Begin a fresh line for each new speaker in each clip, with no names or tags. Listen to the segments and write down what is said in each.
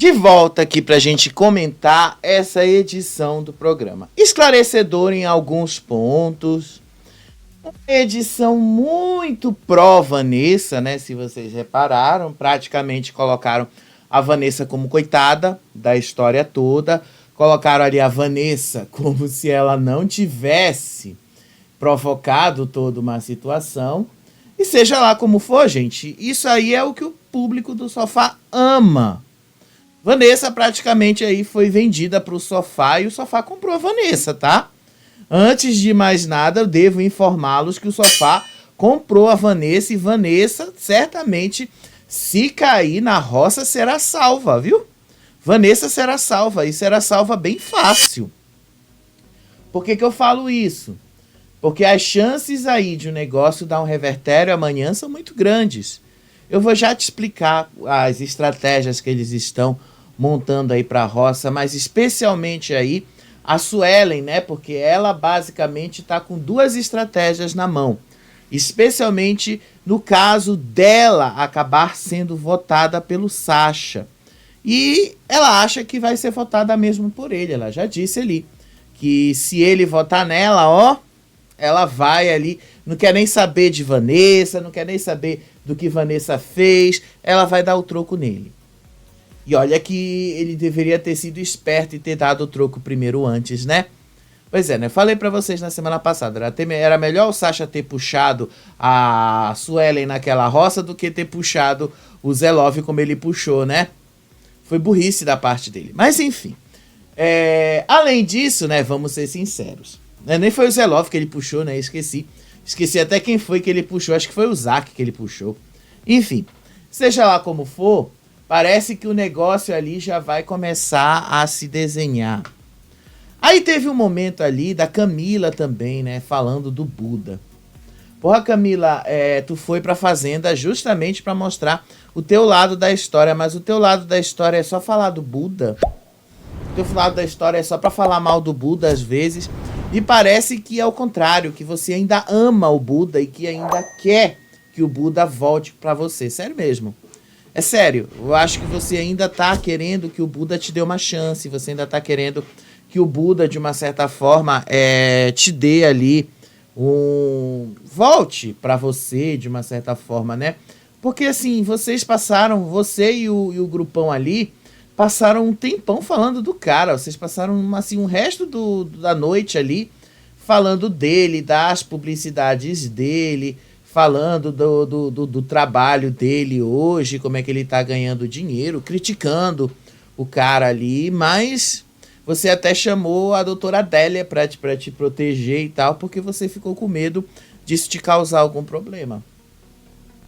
De volta aqui para a gente comentar essa edição do programa. Esclarecedor em alguns pontos. Uma edição muito pró-Vanessa, né? Se vocês repararam, praticamente colocaram a Vanessa como coitada da história toda. Colocaram ali a Vanessa como se ela não tivesse provocado toda uma situação. E seja lá como for, gente, isso aí é o que o público do Sofá ama. Vanessa praticamente aí foi vendida para o Sofá e o Sofá comprou a Vanessa, tá? Antes de mais nada, eu devo informá-los que o Sofá comprou a Vanessa e Vanessa certamente, se cair na roça, será salva, viu? Vanessa será salva e será salva bem fácil. Por que eu falo isso? Porque as chances aí de um negócio dar um revertério amanhã são muito grandes. Eu vou já te explicar as estratégias que eles estão montando aí para a roça, mas especialmente aí a Suelen, né? Porque ela basicamente está com duas estratégias na mão. Especialmente no caso dela acabar sendo votada pelo Sacha. E ela acha que vai ser votada mesmo por ele. Ela já disse ali que se ele votar nela, ó, ela vai ali, não quer nem saber de Vanessa, não quer nem saber do que Vanessa fez, ela vai dar o troco nele. E olha que ele deveria ter sido esperto e ter dado o troco primeiro antes, né? Pois é, né? Falei pra vocês na semana passada, era melhor o Sacha ter puxado a Suelen naquela roça do que ter puxado o Zelov como ele puxou, né? Foi burrice da parte dele. Mas enfim. Além disso, né? Vamos ser sinceros. Nem foi o Zelov que ele puxou, né? Esqueci até quem foi que ele puxou. Acho que foi o Zac que ele puxou. Enfim, seja lá como for, parece que o negócio ali já vai começar a se desenhar. Aí teve um momento ali da Camila também, né? Falando do Buda. Porra, Camila, tu foi pra fazenda justamente pra mostrar o teu lado da história, mas o teu lado da história é só falar do Buda? O teu lado da história é só pra falar mal do Buda às vezes? E parece que é o contrário, que você ainda ama o Buda e que ainda quer que o Buda volte pra você. Sério mesmo. É sério, eu acho que você ainda tá querendo que o Buda te dê uma chance, você ainda tá querendo que o Buda, de uma certa forma, te dê ali volte pra você, de uma certa forma, né? Porque assim, vocês passaram, você e o grupão ali, passaram um tempão falando do cara, vocês passaram assim, um resto da noite ali, falando dele, das publicidades dele, falando do trabalho dele hoje, como é que ele tá ganhando dinheiro, criticando o cara ali, mas você até chamou a doutora Adélia pra te proteger e tal, porque você ficou com medo disso te causar algum problema.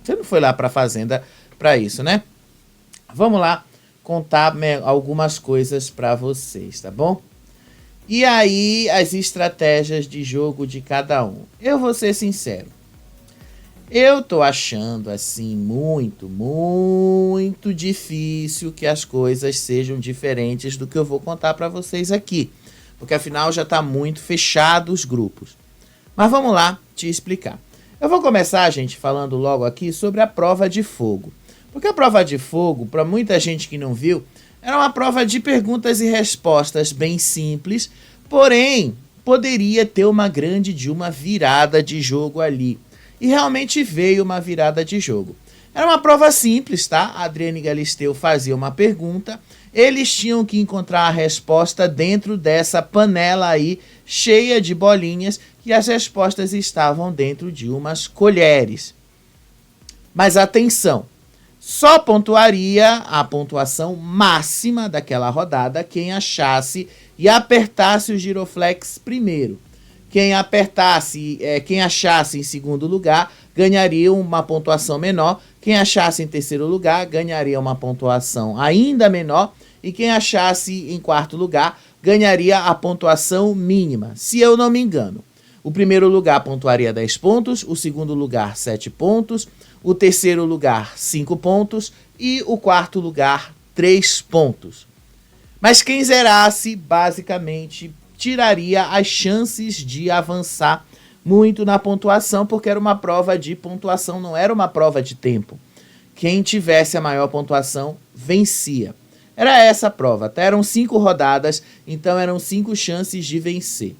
Você não foi lá pra fazenda pra isso, né? Vamos lá contar algumas coisas pra vocês, tá bom? E aí, as estratégias de jogo de cada um. Eu vou ser sincero. Eu tô achando, assim, muito difícil que as coisas sejam diferentes do que eu vou contar pra vocês aqui. Porque afinal já tá muito fechado os grupos. Mas vamos lá te explicar. Eu vou começar, gente, falando logo aqui sobre a prova de fogo. Porque a prova de fogo, para muita gente que não viu, era uma prova de perguntas e respostas bem simples, porém, poderia ter uma virada de jogo ali. E realmente veio uma virada de jogo. Era uma prova simples, tá? A Adriane Galisteu fazia uma pergunta, eles tinham que encontrar a resposta dentro dessa panela aí, cheia de bolinhas, e as respostas estavam dentro de umas colheres. Mas atenção! Só pontuaria a pontuação máxima daquela rodada quem achasse e apertasse o giroflex primeiro. Quem achasse em segundo lugar ganharia uma pontuação menor. Quem achasse em terceiro lugar ganharia uma pontuação ainda menor. E quem achasse em quarto lugar ganharia a pontuação mínima, se eu não me engano. O primeiro lugar pontuaria 10 pontos, o segundo lugar 7 pontos, o terceiro lugar 5 pontos e o quarto lugar 3 pontos. Mas quem zerasse, basicamente, tiraria as chances de avançar muito na pontuação, porque era uma prova de pontuação, não era uma prova de tempo. Quem tivesse a maior pontuação, vencia. Era essa a prova, tá? Eram 5 rodadas, então eram 5 chances de vencer.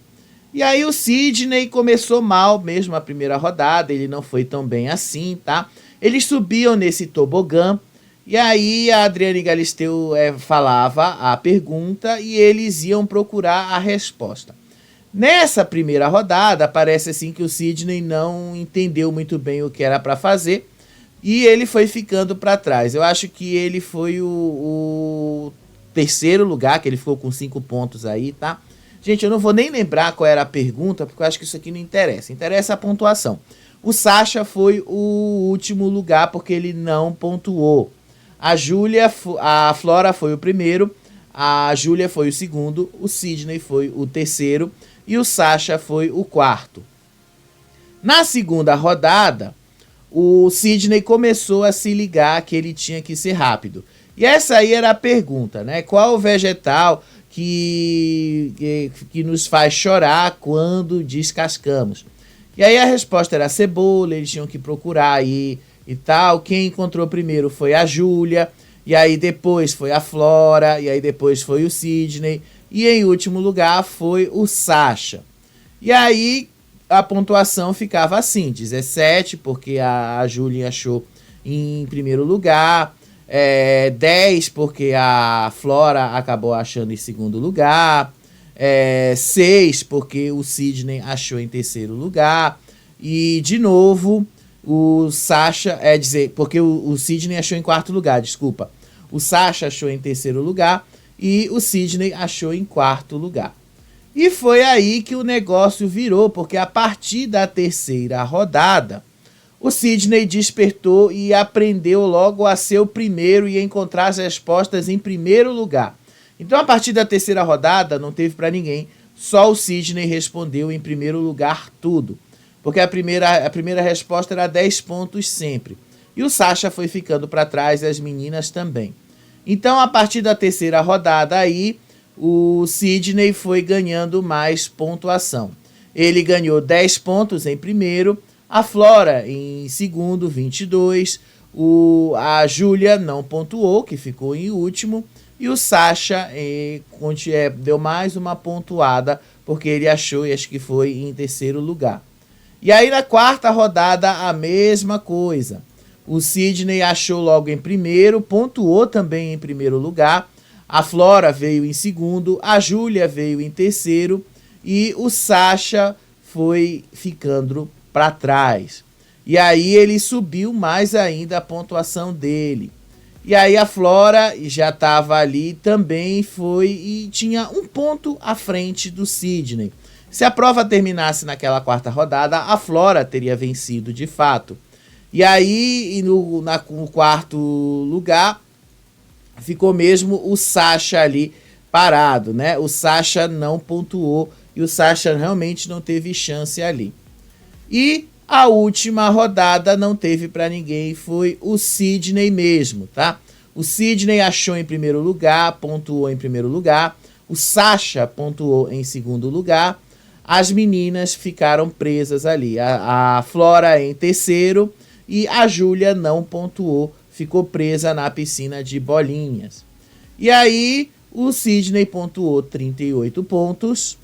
E aí o Sidney começou mal mesmo a primeira rodada, ele não foi tão bem assim, tá? Eles subiam nesse tobogã, e aí a Adriane Galisteu falava a pergunta e eles iam procurar a resposta. Nessa primeira rodada, parece assim que o Sidney não entendeu muito bem o que era para fazer, e ele foi ficando para trás. Eu acho que ele foi o terceiro lugar, que ele ficou com 5 pontos aí, tá? Gente, eu não vou nem lembrar qual era a pergunta, porque eu acho que isso aqui não interessa. Interessa a pontuação. O Sacha foi o último lugar, porque ele não pontuou. A Flora foi o primeiro, a Júlia foi o segundo, o Sidney foi o terceiro e o Sacha foi o quarto. Na segunda rodada, o Sidney começou a se ligar que ele tinha que ser rápido. E essa aí era a pergunta, né? Qual o vegetal que nos faz chorar quando descascamos? E aí a resposta era a cebola, eles tinham que procurar aí e tal. Quem encontrou primeiro foi a Júlia, e aí depois foi a Flora, e aí depois foi o Sidney, e em último lugar foi o Sacha. E aí a pontuação ficava assim, 17, porque a Júlia achou em primeiro lugar, 10, porque a Flora acabou achando em segundo lugar, 6, porque o Sidney achou em terceiro lugar, e de novo o Sacha, porque o Sidney achou em quarto lugar, desculpa. O Sacha achou em terceiro lugar e o Sidney achou em quarto lugar. E foi aí que o negócio virou, porque a partir da terceira rodada, o Sidney despertou e aprendeu logo a ser o primeiro e encontrar as respostas em primeiro lugar. Então, a partir da terceira rodada, não teve para ninguém, só o Sidney respondeu em primeiro lugar tudo. Porque a primeira resposta era 10 pontos sempre. E o Sacha foi ficando para trás e as meninas também. Então, a partir da terceira rodada aí, o Sidney foi ganhando mais pontuação. Ele ganhou 10 pontos em primeiro, a Flora em segundo, 22, a Júlia não pontuou, que ficou em último, e o Sacha deu mais uma pontuada, porque ele achou, e acho que foi em terceiro lugar. E aí na quarta rodada a mesma coisa. O Sidney achou logo em primeiro, pontuou também em primeiro lugar. A Flora veio em segundo, a Júlia veio em terceiro e o Sacha foi ficando para trás. E aí ele subiu mais ainda a pontuação dele. E aí a Flora já estava ali, também foi e tinha um ponto à frente do Sidney. Se a prova terminasse naquela quarta rodada, a Flora teria vencido de fato. E aí, no quarto lugar, ficou mesmo o Sacha ali parado, né? O Sacha não pontuou e o Sacha realmente não teve chance ali. E a última rodada não teve para ninguém, foi o Sidney mesmo, tá? O Sidney achou em primeiro lugar, pontuou em primeiro lugar. O Sacha pontuou em segundo lugar. As meninas ficaram presas ali. A Flora em terceiro e a Júlia não pontuou, ficou presa na piscina de bolinhas. E aí o Sidney pontuou 38 pontos,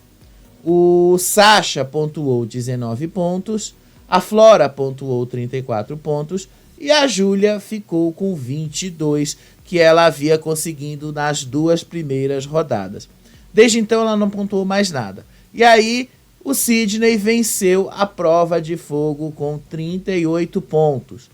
o Sacha pontuou 19 pontos, a Flora pontuou 34 pontos e a Júlia ficou com 22, que ela havia conseguido nas 2 primeiras rodadas. Desde então ela não pontuou mais nada. E aí o Sidney venceu a prova de fogo com 38 pontos.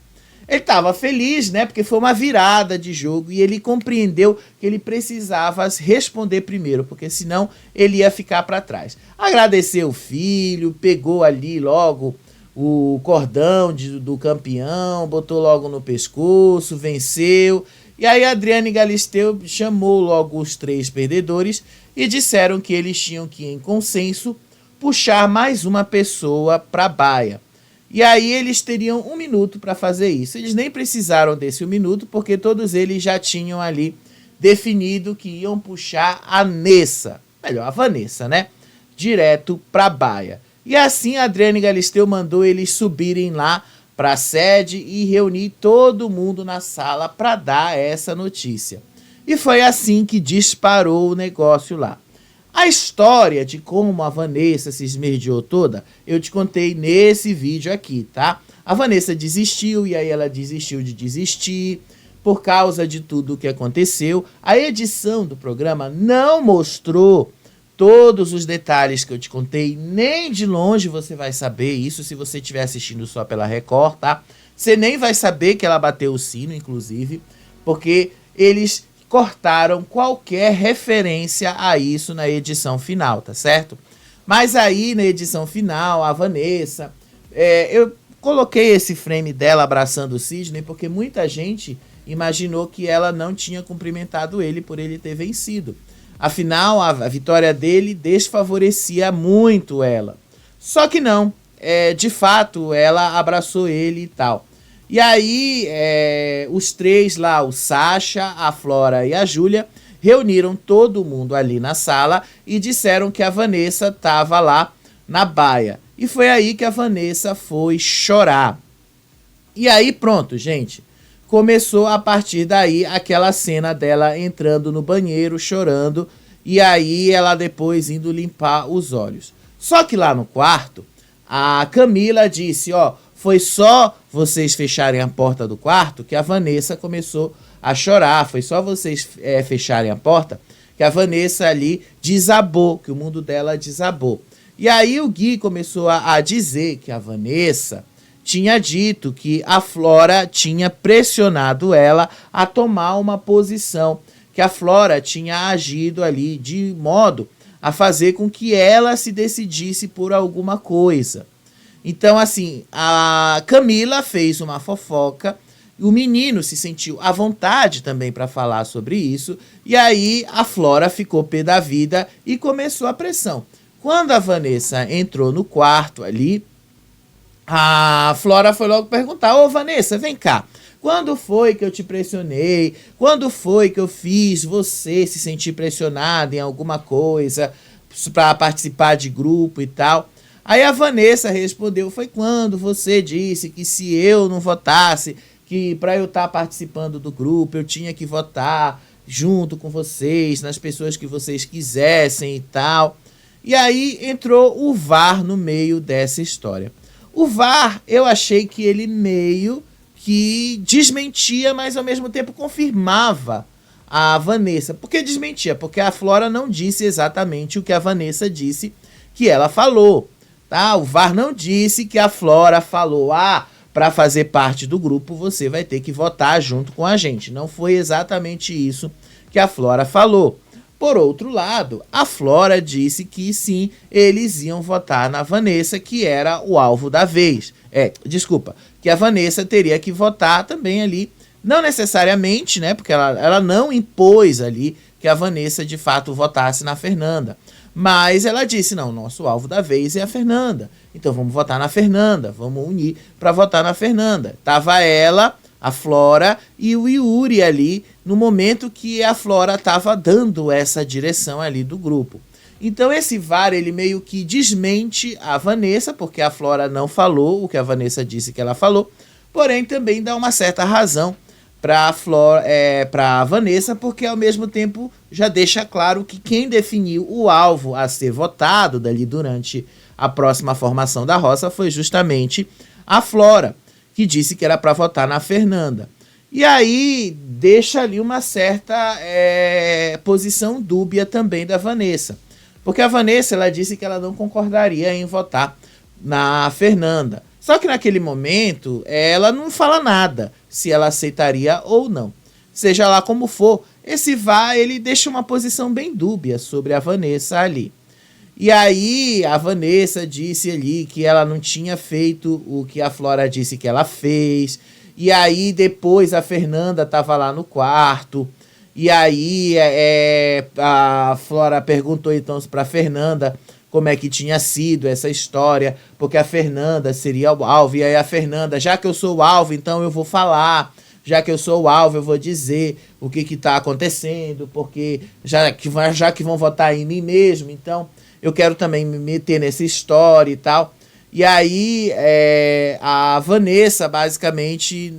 Ele estava feliz, né? Porque foi uma virada de jogo e ele compreendeu que ele precisava responder primeiro, porque senão ele ia ficar para trás. Agradeceu o filho, pegou ali logo o cordão do campeão, botou logo no pescoço, venceu. E aí a Adriane Galisteu chamou logo os 3 perdedores e disseram que eles tinham que, em consenso, puxar mais uma pessoa para a baia. E aí eles teriam 1 minuto para fazer isso. Eles nem precisaram desse 1 minuto, porque todos eles já tinham ali definido que iam puxar a Nessa, melhor, a Vanessa, né? Direto para a baia. E assim a Adriane Galisteu mandou eles subirem lá para a sede e reunir todo mundo na sala para dar essa notícia. E foi assim que disparou o negócio lá. A história de como a Vanessa se esmerdeou toda, eu te contei nesse vídeo aqui, tá? A Vanessa desistiu, e aí ela desistiu de desistir por causa de tudo o que aconteceu. A edição do programa não mostrou todos os detalhes que eu te contei, nem de longe você vai saber isso se você estiver assistindo só pela Record, tá? Você nem vai saber que ela bateu o sino, inclusive, porque eles cortaram qualquer referência a isso na edição final, tá certo? Mas aí, na edição final, a Vanessa... eu coloquei esse frame dela abraçando o Sidney porque muita gente imaginou que ela não tinha cumprimentado ele por ele ter vencido. Afinal, a vitória dele desfavorecia muito ela. Só que não, de fato, ela abraçou ele e tal. E aí, os três lá, o Sasha, a Flora e a Júlia, reuniram todo mundo ali na sala e disseram que a Vanessa estava lá na baia. E foi aí que a Vanessa foi chorar. E aí, pronto, gente. Começou a partir daí aquela cena dela entrando no banheiro, chorando, e aí ela depois indo limpar os olhos. Só que lá no quarto, a Camila disse, ó, foi só vocês fecharem a porta do quarto que a Vanessa começou a chorar, foi só vocês fecharem a porta que a Vanessa ali desabou, que o mundo dela desabou. E aí o Gui começou a dizer que a Vanessa tinha dito que a Flora tinha pressionado ela a tomar uma posição, que a Flora tinha agido ali de modo a fazer com que ela se decidisse por alguma coisa. Então, assim, a Camila fez uma fofoca, o menino se sentiu à vontade também para falar sobre isso, e aí a Flora ficou pé da vida e começou a pressão. Quando a Vanessa entrou no quarto ali, a Flora foi logo perguntar, ô Vanessa, vem cá, quando foi que eu te pressionei? Quando foi que eu fiz você se sentir pressionada em alguma coisa para participar de grupo e tal? Aí a Vanessa respondeu, foi quando você disse que se eu não votasse, que para eu estar participando do grupo eu tinha que votar junto com vocês, nas pessoas que vocês quisessem e tal. E aí entrou o VAR no meio dessa história. O VAR, eu achei que ele meio que desmentia, mas ao mesmo tempo confirmava a Vanessa. Por que desmentia? Porque a Flora não disse exatamente o que a Vanessa disse que ela falou. Tá? O VAR não disse que a Flora falou, para fazer parte do grupo você vai ter que votar junto com a gente. Não foi exatamente isso que a Flora falou. Por outro lado, a Flora disse que sim, eles iam votar na Vanessa, que era o alvo da vez. Que a Vanessa teria que votar também ali, não necessariamente, né, porque ela não impôs ali que a Vanessa de fato votasse na Fernanda. Mas ela disse, não, nosso alvo da vez é a Fernanda. Então vamos votar na Fernanda, vamos unir para votar na Fernanda. Tava ela, a Flora e o Yuri ali, no momento que a Flora estava dando essa direção ali do grupo. Então esse VAR, ele meio que desmente a Vanessa, porque a Flora não falou o que a Vanessa disse que ela falou, porém também dá uma certa razão para a Vanessa, porque ao mesmo tempo já deixa claro que quem definiu o alvo a ser votado dali durante a próxima formação da roça foi justamente a Flora, que disse que era para votar na Fernanda. E aí deixa ali uma certa posição dúbia também da Vanessa. Porque a Vanessa, ela disse que ela não concordaria em votar na Fernanda. Só que naquele momento, ela não fala nada se ela aceitaria ou não. Seja lá como for, esse VAR, ele deixa uma posição bem dúbia sobre a Vanessa ali. E aí a Vanessa disse ali que ela não tinha feito o que a Flora disse que ela fez. E aí depois a Fernanda estava lá no quarto. E aí a Flora perguntou então para a Fernanda como é que tinha sido essa história, porque a Fernanda seria o alvo. E aí a Fernanda, já que eu sou o alvo, então eu vou falar. Já que eu sou o alvo, eu vou dizer o que está acontecendo, porque já que vão votar em mim mesmo, então eu quero também me meter nessa história e tal. E aí a Vanessa basicamente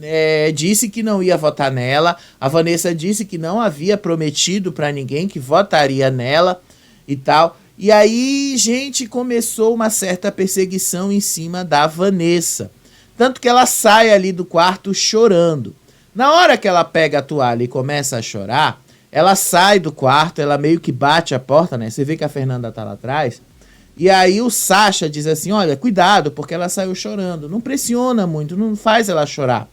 disse que não ia votar nela. A Vanessa disse que não havia prometido para ninguém que votaria nela e tal. E aí, gente, começou uma certa perseguição em cima da Vanessa. Tanto que ela sai ali do quarto chorando. Na hora que ela pega a toalha e começa a chorar, ela sai do quarto, ela meio que bate a porta, né? Você vê que a Fernanda tá lá atrás. E aí o Sacha diz assim, olha, cuidado, porque ela saiu chorando. Não pressiona muito, não faz ela chorar,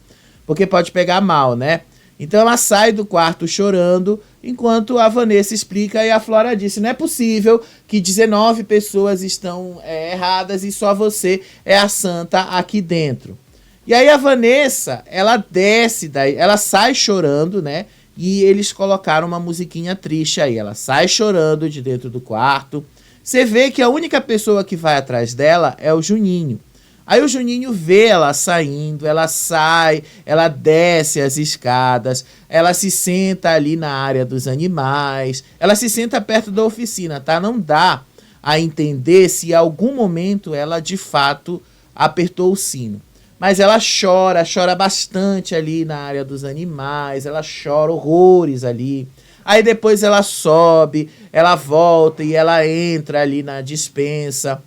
porque pode pegar mal, né? Então ela sai do quarto chorando, enquanto a Vanessa explica e a Flora disse, não é possível que 19 pessoas estão erradas e só você é a santa aqui dentro. E aí a Vanessa, ela desce daí, ela sai chorando, né? E eles colocaram uma musiquinha triste aí. Ela sai chorando de dentro do quarto. Você vê que a única pessoa que vai atrás dela é o Juninho. Aí o Juninho vê ela saindo, ela sai, ela desce as escadas, ela se senta ali na área dos animais, ela se senta perto da oficina, tá? Não dá a entender se em algum momento ela de fato apertou o sino. Mas ela chora bastante ali na área dos animais, ela chora horrores ali. Aí depois ela sobe, ela volta e ela entra ali na despensa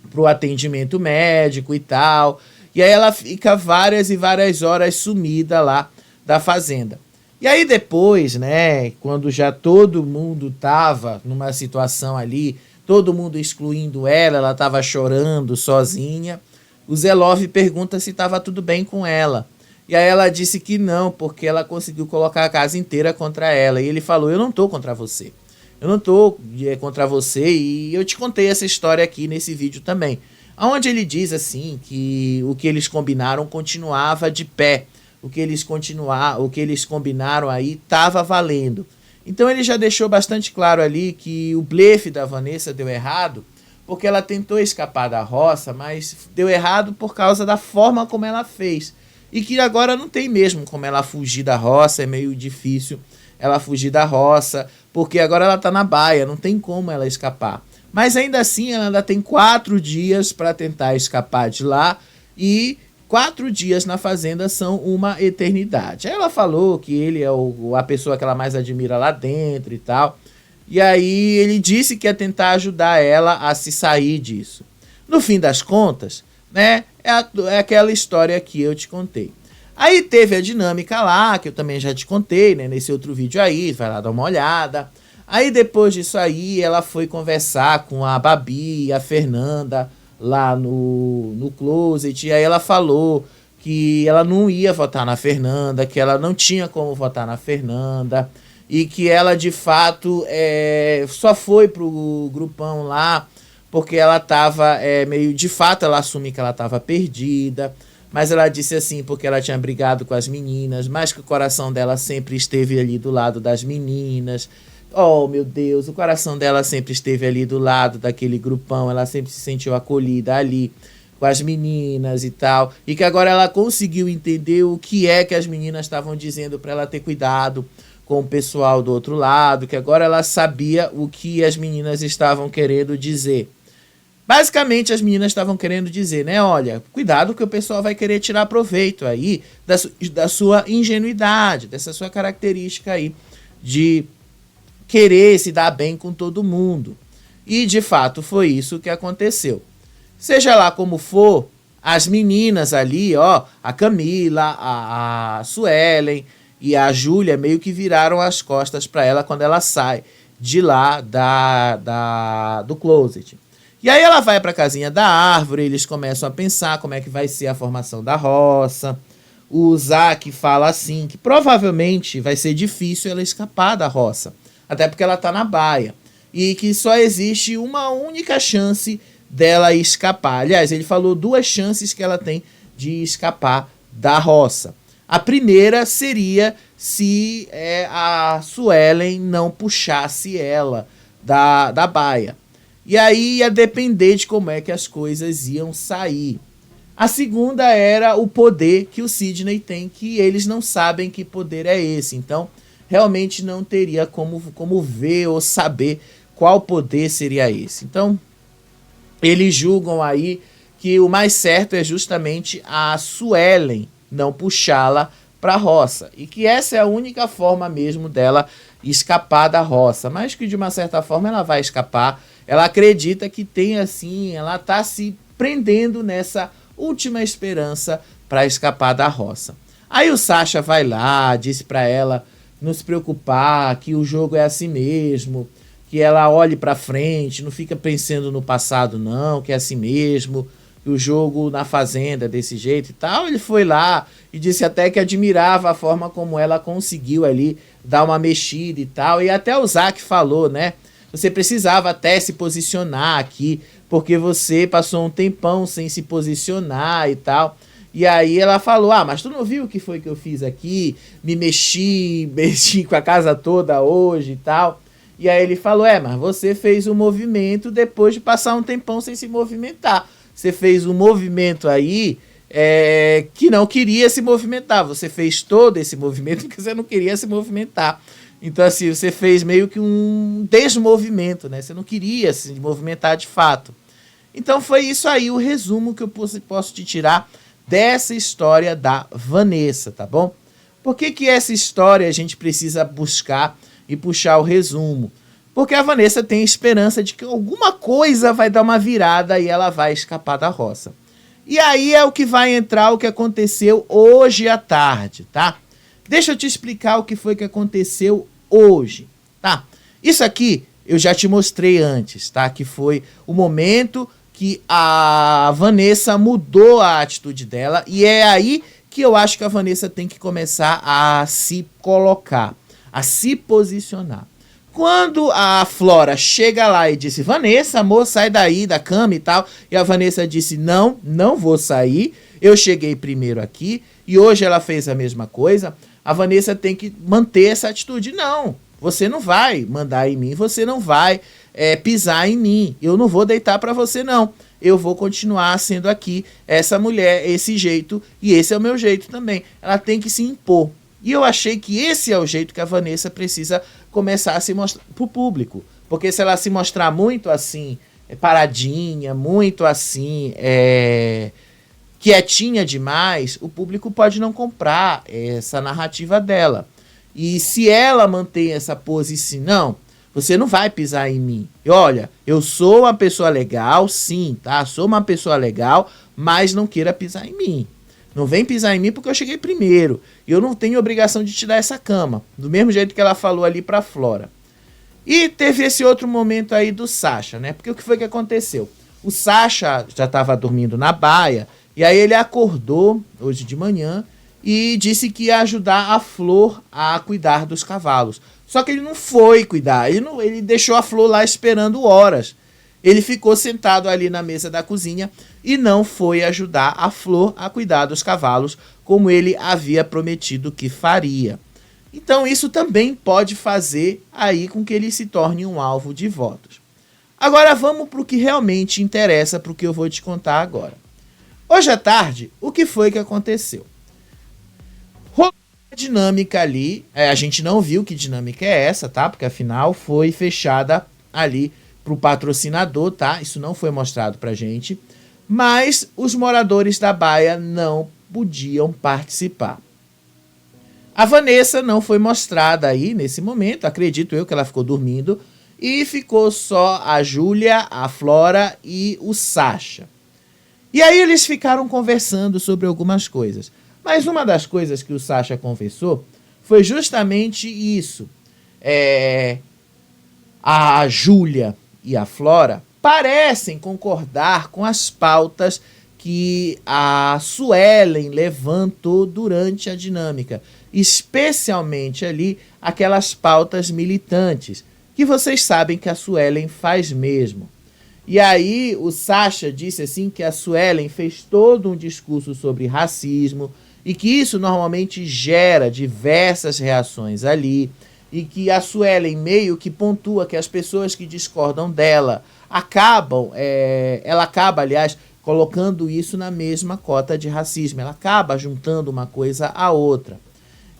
pro atendimento médico e tal. E aí ela fica várias e várias horas sumida lá da fazenda. E aí depois, né, quando já todo mundo tava numa situação ali, todo mundo excluindo ela tava chorando sozinha, o Zelov pergunta se tava tudo bem com ela. E aí ela disse que não, porque ela conseguiu colocar a casa inteira contra ela. E ele falou, eu não tô contra você. Eu não tô contra você. E eu te contei essa história aqui nesse vídeo também. Onde ele diz assim, que o que eles combinaram continuava de pé. O que eles combinaram aí estava valendo. Então ele já deixou bastante claro ali que o blefe da Vanessa deu errado, porque ela tentou escapar da roça, mas deu errado por causa da forma como ela fez. E que agora não tem mesmo como ela fugir da roça, é meio difícil ela fugir da roça, porque agora ela tá na baia, não tem como ela escapar. Mas ainda assim ela ainda tem 4 dias para tentar escapar de lá, e 4 dias na fazenda são uma eternidade. Aí ela falou que ele é a pessoa que ela mais admira lá dentro e tal, e aí ele disse que ia tentar ajudar ela a se sair disso. No fim das contas, né, é aquela história que eu te contei. Aí teve a dinâmica lá, que eu também já te contei, né, nesse outro vídeo aí, vai lá dar uma olhada. Aí depois disso aí, ela foi conversar com a Babi e a Fernanda lá no closet, e aí ela falou que ela não ia votar na Fernanda, que ela não tinha como votar na Fernanda, e que ela de fato só foi pro grupão lá porque ela estava meio, de fato ela assume que ela estava perdida, mas ela disse assim, porque ela tinha brigado com as meninas, mas que o coração dela sempre esteve ali do lado das meninas. Oh, meu Deus, o coração dela sempre esteve ali do lado daquele grupão, ela sempre se sentiu acolhida ali com as meninas e tal, e que agora ela conseguiu entender o que é que as meninas estavam dizendo para ela ter cuidado com o pessoal do outro lado, que agora ela sabia o que as meninas estavam querendo dizer. Basicamente, as meninas estavam querendo dizer, né? Olha, cuidado que o pessoal vai querer tirar proveito aí da sua ingenuidade, dessa sua característica aí de querer se dar bem com todo mundo. E, de fato, foi isso que aconteceu. Seja lá como for, as meninas ali, ó, a Camila, a Suelen e a Júlia meio que viraram as costas para ela quando ela sai de lá do closet. E aí ela vai para a casinha da árvore, eles começam a pensar como é que vai ser a formação da roça. O Zack fala assim, que provavelmente vai ser difícil ela escapar da roça, até porque ela tá na baia, e que só existe uma única chance dela escapar. Aliás, ele falou 2 chances que ela tem de escapar da roça. A primeira seria se a Suelen não puxasse ela da baia. E aí ia depender de como é que as coisas iam sair. A segunda era o poder que o Sidney tem, que eles não sabem que poder é esse. Então, realmente não teria como ver ou saber qual poder seria esse. Então, eles julgam aí que o mais certo é justamente a Suelen não puxá-la para a roça. E que essa é a única forma mesmo dela escapar da roça. Mas que de uma certa forma ela vai escapar. Ela acredita que tem assim, ela está se prendendo nessa última esperança para escapar da roça. Aí o Sasha vai lá, disse para ela não se preocupar, que o jogo é assim mesmo, que ela olhe para frente, não fica pensando no passado não, que é assim mesmo, que o jogo na fazenda é desse jeito e tal. Ele foi lá e disse até que admirava a forma como ela conseguiu ali dar uma mexida e tal. E até o Zack falou, né? Você precisava até se posicionar aqui, porque você passou um tempão sem se posicionar e tal. E aí ela falou, mas tu não viu o que foi que eu fiz aqui? Me mexi com a casa toda hoje e tal. E aí ele falou, mas você fez um movimento depois de passar um tempão sem se movimentar. Você fez um movimento aí que não queria se movimentar. Você fez todo esse movimento porque você não queria se movimentar. Então assim, você fez meio que um desmovimento, né? Você não queria se movimentar de fato. Então foi isso aí o resumo que eu posso te tirar dessa história da Vanessa, tá bom? Por que essa história a gente precisa buscar e puxar o resumo? Porque a Vanessa tem esperança de que alguma coisa vai dar uma virada e ela vai escapar da roça. E aí é o que vai entrar o que aconteceu hoje à tarde, tá? Deixa eu te explicar o que foi que aconteceu hoje, tá? Isso aqui eu já te mostrei antes, tá? Que foi o momento que a Vanessa mudou a atitude dela, e é aí que eu acho que a Vanessa tem que começar a se colocar, a se posicionar. Quando a Flora chega lá e disse, Vanessa, amor, sai daí da cama e tal, e a Vanessa disse, não vou sair, eu cheguei primeiro aqui, e hoje ela fez a mesma coisa, a Vanessa tem que manter essa atitude. Não, você não vai mandar em mim, você não vai pisar em mim, eu não vou deitar para você não, eu vou continuar sendo aqui essa mulher, esse jeito, e esse é o meu jeito também. Ela tem que se impor. E eu achei que esse é o jeito que a Vanessa precisa começar a se mostrar pro público, porque se ela se mostrar muito assim, paradinha, muito assim, quietinha demais, o público pode não comprar essa narrativa dela. E se ela mantém essa posição, não, você não vai pisar em mim. E olha, eu sou uma pessoa legal, sim, tá? Sou uma pessoa legal, mas não queira pisar em mim. Não vem pisar em mim porque eu cheguei primeiro. E eu não tenho obrigação de te dar essa cama. Do mesmo jeito que ela falou ali pra Flora. E teve esse outro momento aí do Sasha, né? Porque o que foi que aconteceu? O Sasha já estava dormindo na baia. E aí ele acordou hoje de manhã e disse que ia ajudar a Flor a cuidar dos cavalos. Só que ele não foi cuidar, ele deixou a Flor lá esperando horas. Ele ficou sentado ali na mesa da cozinha e não foi ajudar a Flor a cuidar dos cavalos, como ele havia prometido que faria. Então isso também pode fazer aí com que ele se torne um alvo de votos. Agora vamos para o que realmente interessa, para o que eu vou te contar agora. Hoje à tarde, o que foi que aconteceu? Rolou uma dinâmica ali, a gente não viu que dinâmica é essa, tá? Porque afinal foi fechada ali pro patrocinador, tá? Isso não foi mostrado pra gente. Mas os moradores da baia não podiam participar. A Vanessa não foi mostrada aí nesse momento, acredito eu que ela ficou dormindo. E ficou só a Júlia, a Flora e o Sasha. E aí eles ficaram conversando sobre algumas coisas. Mas uma das coisas que o Sasha conversou foi justamente isso. A Júlia e a Flora parecem concordar com as pautas que a Suelen levantou durante a dinâmica, especialmente ali aquelas pautas militantes, que vocês sabem que a Suelen faz mesmo. E aí o Sasha disse assim que a Suelen fez todo um discurso sobre racismo e que isso normalmente gera diversas reações ali, e que a Suelen meio que pontua que as pessoas que discordam dela ela acaba, aliás, colocando isso na mesma cota de racismo. Ela acaba juntando uma coisa à outra.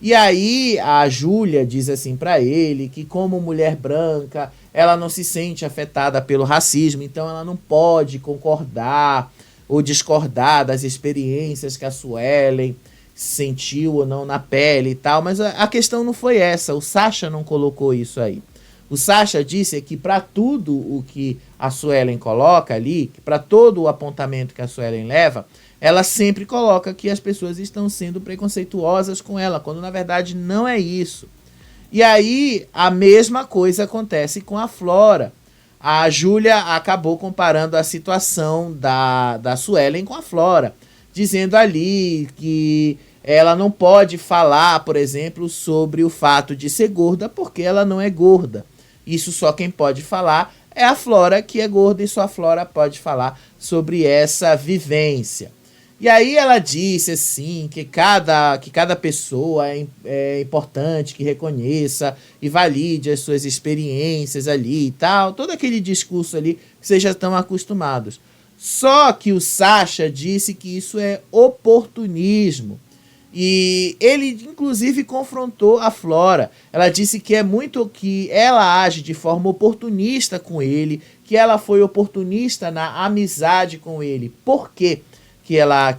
E aí a Júlia diz assim para ele que como mulher branca, ela não se sente afetada pelo racismo, então ela não pode concordar ou discordar das experiências que a Suelen sentiu ou não na pele e tal, mas a questão não foi essa, o Sasha não colocou isso aí. O Sasha disse que para tudo o que a Suelen coloca ali, para todo o apontamento que a Suelen leva, ela sempre coloca que as pessoas estão sendo preconceituosas com ela, quando na verdade não é isso. E aí a mesma coisa acontece com a Flora. A Júlia acabou comparando a situação da Suelen com a Flora, dizendo ali que ela não pode falar, por exemplo, sobre o fato de ser gorda porque ela não é gorda. Isso só quem pode falar é a Flora, que é gorda, e só a Flora pode falar sobre essa vivência. E aí ela disse assim que cada pessoa é importante que reconheça e valide as suas experiências ali e tal. Todo aquele discurso ali que vocês já estão acostumados. Só que o Sasha disse que isso é oportunismo. E ele, inclusive, confrontou a Flora. Ela disse que que ela age de forma oportunista com ele, que ela foi oportunista na amizade com ele. Por quê que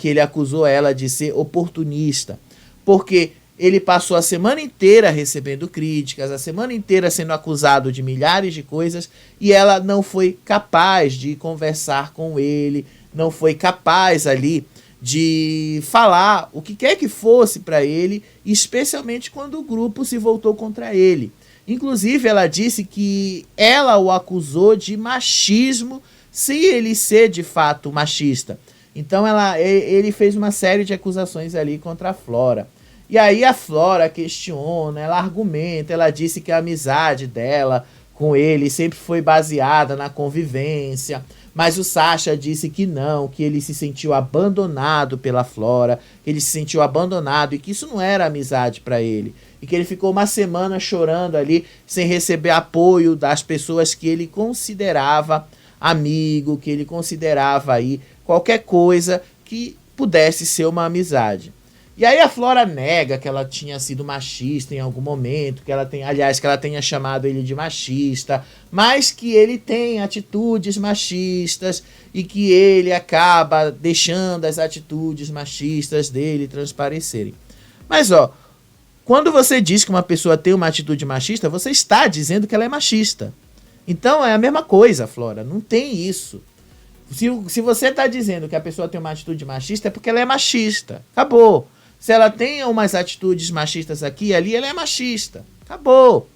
ele acusou ela de ser oportunista? Porque ele passou a semana inteira recebendo críticas, a semana inteira sendo acusado de milhares de coisas, e ela não foi capaz de conversar com ele, não foi capaz ali de falar o que quer que fosse para ele, especialmente quando o grupo se voltou contra ele. Inclusive, ela disse que ela o acusou de machismo, sem ele ser de fato machista. Então ele fez uma série de acusações ali contra a Flora. E aí a Flora questiona, ela argumenta, ela disse que a amizade dela com ele sempre foi baseada na convivência, mas o Sasha disse que não, que ele se sentiu abandonado pela Flora, que ele se sentiu abandonado e que isso não era amizade para ele. E que ele ficou uma semana chorando ali, sem receber apoio das pessoas que ele considerava amigo, que ele considerava aí qualquer coisa que pudesse ser uma amizade. E aí a Flora nega que ela tinha sido machista em algum momento, que ela tenha chamado ele de machista, mas que ele tem atitudes machistas e que ele acaba deixando as atitudes machistas dele transparecerem. Mas quando você diz que uma pessoa tem uma atitude machista, você está dizendo que ela é machista. Então é a mesma coisa, Flora, não tem isso. Se você está dizendo que a pessoa tem uma atitude machista, é porque ela é machista. Acabou. Se ela tem umas atitudes machistas aqui e ali, ela é machista. Acabou.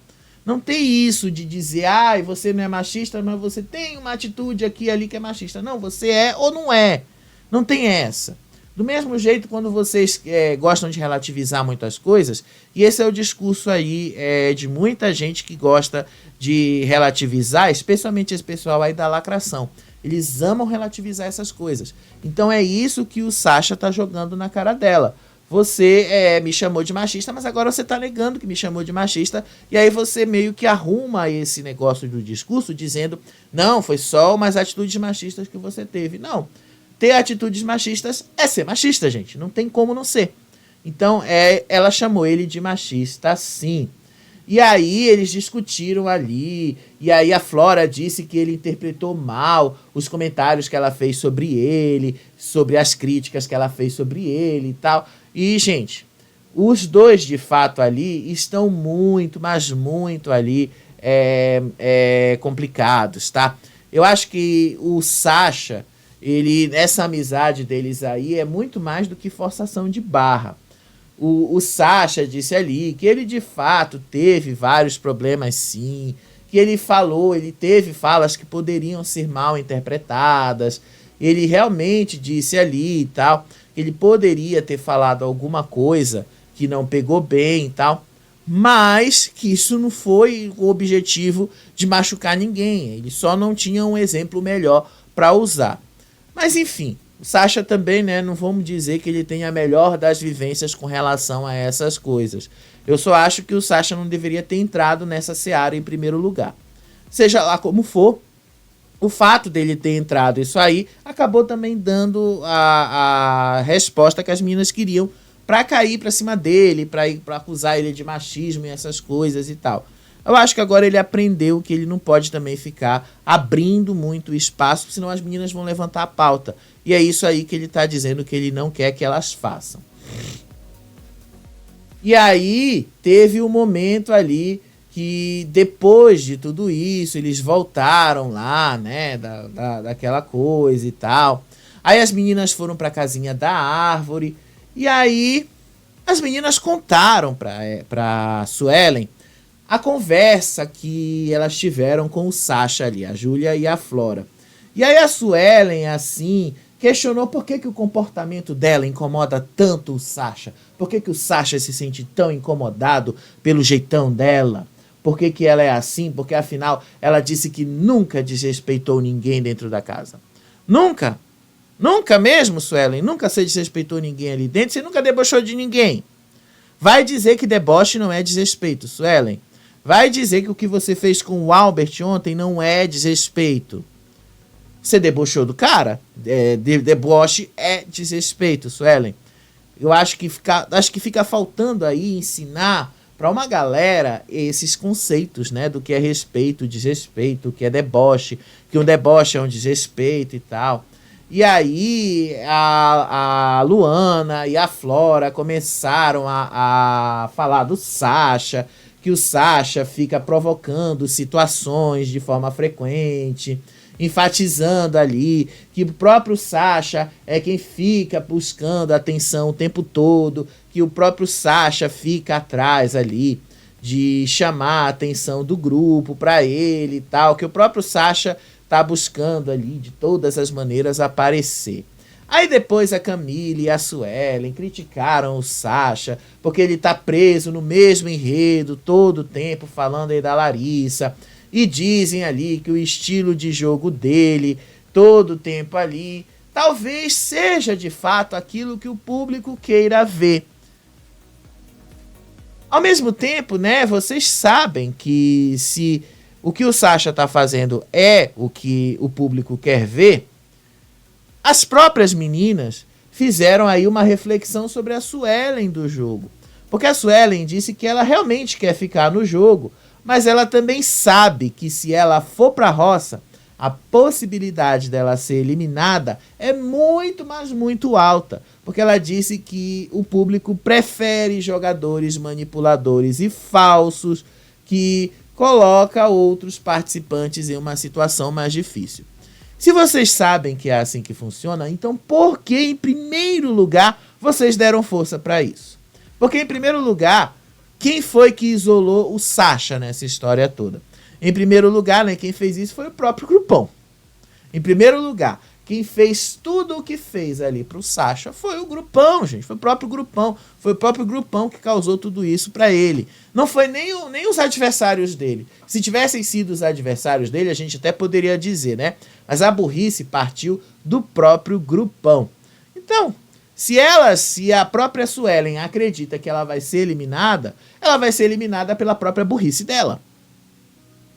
Não tem isso de dizer, você não é machista, mas você tem uma atitude aqui e ali que é machista. Não, você é ou não é. Não tem essa. Do mesmo jeito, quando vocês gostam de relativizar muitas coisas, e esse é o discurso aí de muita gente que gosta de relativizar, especialmente esse pessoal aí da lacração. Eles amam relativizar essas coisas. Então é isso que o Sasha tá jogando na cara dela. Você me chamou de machista, mas agora você está negando que me chamou de machista, e aí você meio que arruma esse negócio do discurso dizendo, não, foi só umas atitudes machistas que você teve. Não, ter atitudes machistas é ser machista, gente, não tem como não ser. Então ela chamou ele de machista, sim. E aí eles discutiram ali, e aí a Flora disse que ele interpretou mal os comentários que ela fez sobre ele, sobre as críticas que ela fez sobre ele e tal. E, gente, os dois de fato ali estão muito, mas muito ali complicados, tá? Eu acho que o Sasha, essa amizade deles aí é muito mais do que forçação de barra. O Sasha disse ali que ele de fato teve vários problemas sim, que ele teve falas que poderiam ser mal interpretadas, ele realmente disse ali e tal, que ele poderia ter falado alguma coisa que não pegou bem e tal, mas que isso não foi o objetivo de machucar ninguém, ele só não tinha um exemplo melhor para usar. Mas enfim, o Sasha também, né, não vamos dizer que ele tem a melhor das vivências com relação a essas coisas. Eu só acho que o Sasha não deveria ter entrado nessa seara em primeiro lugar. Seja lá como for, o fato dele ter entrado isso aí acabou também dando a resposta que as meninas queriam para cair para cima dele, para acusar ele de machismo e essas coisas e tal. Eu acho que agora ele aprendeu que ele não pode também ficar abrindo muito espaço, senão as meninas vão levantar a pauta. E é isso aí que ele tá dizendo que ele não quer que elas façam. E aí teve um momento ali que depois de tudo isso, eles voltaram lá, né, daquela coisa e tal. Aí as meninas foram pra casinha da árvore, e aí as meninas contaram pra Suelen a conversa que elas tiveram com o Sasha ali, a Júlia e a Flora. E aí a Suelen, assim, questionou por que o comportamento dela incomoda tanto o Sasha. Por que o Sasha se sente tão incomodado pelo jeitão dela? Por que ela é assim? Porque afinal ela disse que nunca desrespeitou ninguém dentro da casa. Nunca. Nunca mesmo, Suelen. Nunca você desrespeitou ninguém ali dentro. Você nunca debochou de ninguém. Vai dizer que deboche não é desrespeito, Suelen. Vai dizer que o que você fez com o Albert ontem não é desrespeito. Você debochou do cara? Deboche é desrespeito, Suelen. Eu acho que fica faltando aí ensinar para uma galera esses conceitos, né, do que é respeito, desrespeito, o que é deboche, que um deboche é um desrespeito e tal. E aí a Luana e a Flora começaram a falar do Sasha, que o Sasha fica provocando situações de forma frequente, enfatizando ali que o próprio Sasha é quem fica buscando atenção o tempo todo, que o próprio Sasha fica atrás ali de chamar a atenção do grupo para ele e tal, que o próprio Sasha tá buscando ali de todas as maneiras aparecer. Aí depois a Camille e a Suelen criticaram o Sasha, porque ele tá preso no mesmo enredo todo o tempo, falando aí da Larissa, e dizem ali que o estilo de jogo dele, todo o tempo ali, talvez seja de fato aquilo que o público queira ver. Ao mesmo tempo, né, vocês sabem que se o que o Sasha tá fazendo é o que o público quer ver, as próprias meninas fizeram aí uma reflexão sobre a Suelen do jogo. Porque a Suelen disse que ela realmente quer ficar no jogo, mas ela também sabe que se ela for pra roça, a possibilidade dela ser eliminada é muito, mas muito alta. Porque ela disse que o público prefere jogadores manipuladores e falsos, que coloca outros participantes em uma situação mais difícil. Se vocês sabem que é assim que funciona, então por que, em primeiro lugar, vocês deram força para isso? Porque, em primeiro lugar, quem foi que isolou o Sasha nessa história toda? Em primeiro lugar, né, quem fez isso foi o próprio grupão. Em primeiro lugar, quem fez tudo o que fez ali pro Sasha foi o grupão, gente. Foi o próprio grupão. Foi o próprio grupão que causou tudo isso para ele. Não foi nem os adversários dele. Se tivessem sido os adversários dele, a gente até poderia dizer, né? Mas a burrice partiu do próprio grupão. Então, se a própria Suelen acredita que ela vai ser eliminada pela própria burrice dela.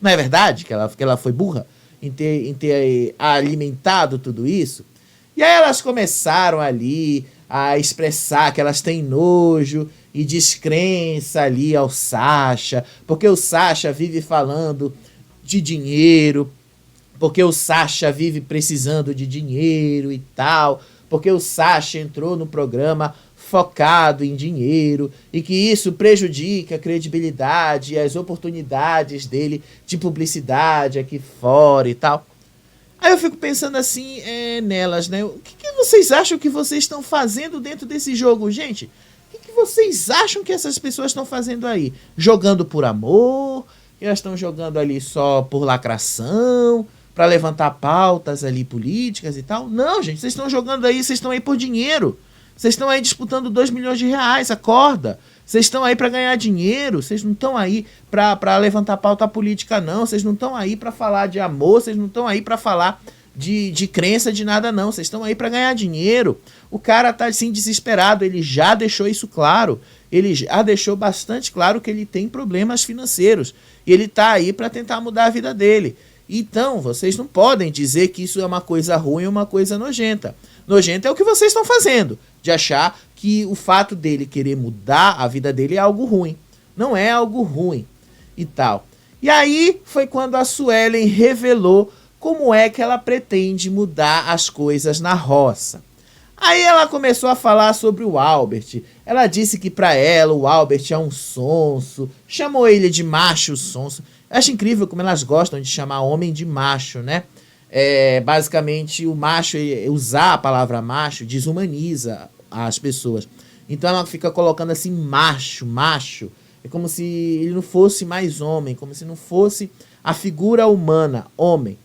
Não é verdade que ela foi burra em ter alimentado tudo isso? E aí elas começaram ali a expressar que elas têm nojo e descrença ali ao Sasha, porque o Sasha vive falando de dinheiro, porque o Sasha vive precisando de dinheiro e tal, porque o Sasha entrou no programa focado em dinheiro e que isso prejudica a credibilidade e as oportunidades dele de publicidade aqui fora e tal. Aí eu fico pensando assim, nelas, né? O que vocês acham que vocês estão fazendo dentro desse jogo, gente? O que vocês acham que essas pessoas estão fazendo aí? Jogando por amor? Elas estão jogando ali só por lacração? Para levantar pautas ali políticas e tal? Não, gente, vocês estão jogando aí, vocês estão aí por dinheiro. Vocês estão aí disputando 2 milhões de reais, acorda. Vocês estão aí para ganhar dinheiro, vocês não estão aí para levantar pauta política, não. Vocês não estão aí para falar de amor, vocês não estão aí para falar de crença, de nada, não. Vocês estão aí para ganhar dinheiro. O cara tá assim desesperado, ele já deixou isso claro. Ele já deixou bastante claro que ele tem problemas financeiros. E ele tá aí para tentar mudar a vida dele. Então, vocês não podem dizer que isso é uma coisa ruim ou uma coisa nojenta. Nojenta é o que vocês estão fazendo, de achar que o fato dele querer mudar a vida dele é algo ruim. Não é algo ruim e tal. E aí foi quando a Suelen revelou como é que ela pretende mudar as coisas na roça. Aí ela começou a falar sobre o Albert. Ela disse que para ela o Albert é um sonso, chamou ele de macho sonso. Eu acho incrível como elas gostam de chamar homem de macho, né? Basicamente, o macho, usar a palavra macho desumaniza as pessoas. Então ela fica colocando assim, macho, macho. É como se ele não fosse mais homem, como se não fosse a figura humana, homem.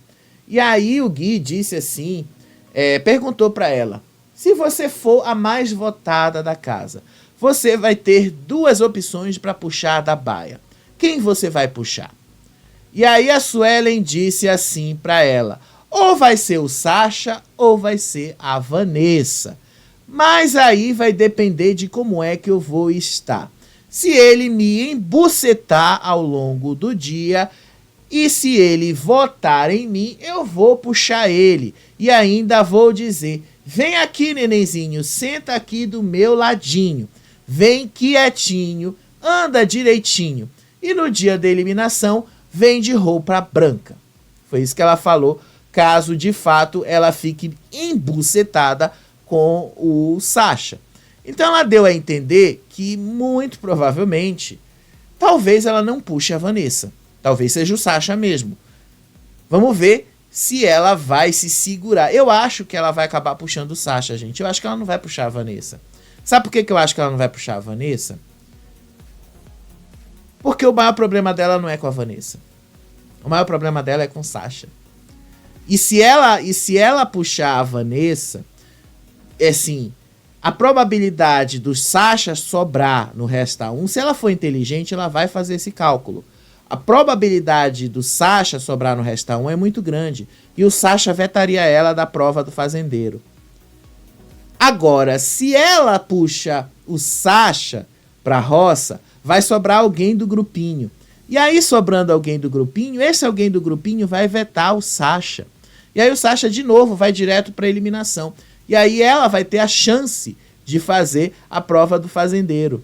E aí o Gui disse assim, perguntou para ela: se você for a mais votada da casa, você vai ter 2 opções para puxar da baia. Quem você vai puxar? E aí a Suelen disse assim para ela: ou vai ser o Sasha ou vai ser a Vanessa. Mas aí vai depender de como é que eu vou estar. Se ele me embucetar ao longo do dia e se ele votar em mim, eu vou puxar ele. E ainda vou dizer: vem aqui, nenenzinho, senta aqui do meu ladinho. Vem quietinho, anda direitinho. E no dia da eliminação, vem de roupa branca. Foi isso que ela falou, caso de fato ela fique embucetada com o Sasha. Então ela deu a entender que, muito provavelmente, talvez ela não puxe a Vanessa. Talvez seja o Sasha mesmo. Vamos ver se ela vai se segurar. Eu acho que ela vai acabar puxando o Sasha, gente. Eu acho que ela não vai puxar a Vanessa. Sabe por que eu acho que ela não vai puxar a Vanessa? Porque o maior problema dela não é com a Vanessa. O maior problema dela é com o Sasha. E se ela puxar a Vanessa, assim, a probabilidade do Sasha sobrar no Resta 1, se ela for inteligente, ela vai fazer esse cálculo. A probabilidade do Sasha sobrar no Resta 1 é muito grande. E o Sasha vetaria ela da prova do fazendeiro. Agora, se ela puxa o Sasha pra roça, vai sobrar alguém do grupinho. E aí, sobrando alguém do grupinho, esse alguém do grupinho vai vetar o Sasha. E aí o Sasha, de novo, vai direto pra eliminação. E aí ela vai ter a chance de fazer a prova do fazendeiro.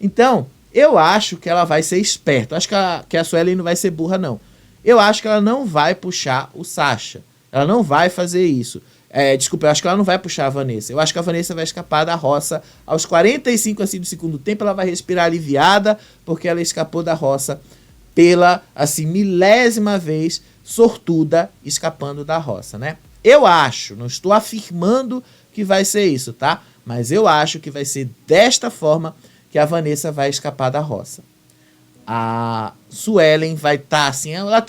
Então, eu acho que ela vai ser esperta. Acho que a Suelen não vai ser burra, não. Eu acho que ela não vai puxar o Sasha. Ela não vai fazer isso. Desculpa, eu acho que ela não vai puxar a Vanessa. Eu acho que a Vanessa vai escapar da roça. Aos 45 assim, do segundo tempo, ela vai respirar aliviada, porque ela escapou da roça pela, assim, milésima vez, sortuda, escapando da roça, né? Eu acho, não estou afirmando que vai ser isso, tá? Mas eu acho que vai ser desta forma que a Vanessa vai escapar da roça. A Suelen vai estar assim, ela